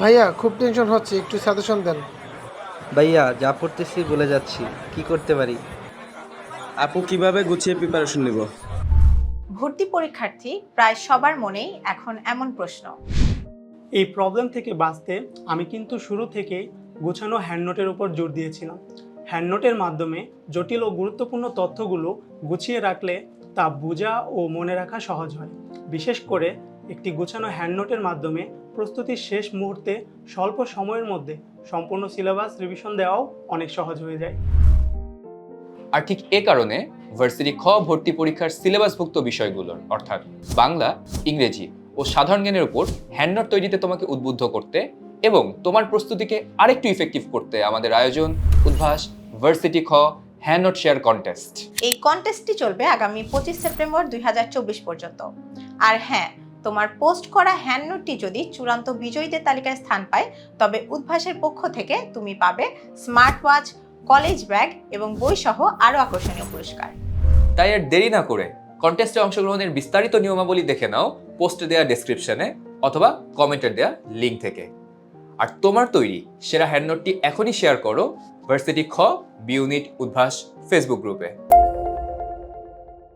ভাইয়া খুব টেনশন হচ্ছে, একটু সাজেশন দেন। ভাইয়া যা পড়তেছি বলে যাচ্ছি, কি করতে পারি? আপু কিভাবে গুছিয়ে প্রিপারেশন নিব? ভর্তি পরীক্ষার্থী প্রায় সবার মনেই এখন এমন প্রশ্ন। এই প্রবলেম থেকে বাঁচতে আমি কিন্তু শুরু থেকেই গোছানো হ্যান্ডনোটের উপর জোর দিয়েছিলাম। হ্যান্ডনোটের মাধ্যমে জটিল ও গুরুত্বপূর্ণ তথ্যগুলো গুছিয়ে রাখলে তা বোঝা ও মনে রাখা সহজ হয়। বিশেষ করে একটি গোছানো হ্যান্ডনোটের মাধ্যমে প্রস্তুতির শেষ মুহূর্তে স্বল্প সময়ের মধ্যে সম্পূর্ণ সিলেবাস রিভিশন দেওয়াও অনেক সহজ হয়ে যায়। আর ঠিক এ কারণে ভার্সিটি খ ভর্তি পরীক্ষার সিলেবাসভুক্ত বিষয়গুলোর অর্থাৎ বাংলা, ইংরেজি ও সাধারণ জ্ঞানের উপর হ্যান্ডনোট তৈরিতে তোমাকে উদ্বুদ্ধ করতে এবং তোমার প্রস্তুতিকে আরেকটু ইফেক্টিভ করতে আমাদের আয়োজন উদ্ভাস ভার্সিটি খ হ্যান্ডনোট শেয়ার কন্টেস্ট। এই কন্টেস্টটি চলবে আগামী 25 সেপ্টেম্বর 2024 পর্যন্ত। আর হ্যাঁ, তোমার পোস্ট করা হ্যান্ডনোটটি যদি চূড়ান্ত বিজয়ীদের তালিকায় স্থান পায়, তবে উদ্ভাসের পক্ষ থেকে তুমি পাবে স্মার্ট ওয়াচ, কলেজ ব্যাগ এবং বই সহ আরও আকর্ষণীয় পুরস্কার। তাই আর দেরি না করে কন্টেস্টে অংশগ্রহণের বিস্তারিত নিয়মাবলী দেখে নাও পোস্টে দেওয়া ডেসক্রিপশনে অথবা কমেন্টের দেওয়া লিঙ্ক থেকে। আর তোমার তৈরি সেরা হ্যান্ডনোটটি এখনই শেয়ার করো ভার্সিটি খ বি ইউনিট উদ্ভাস ফেসবুক গ্রুপে।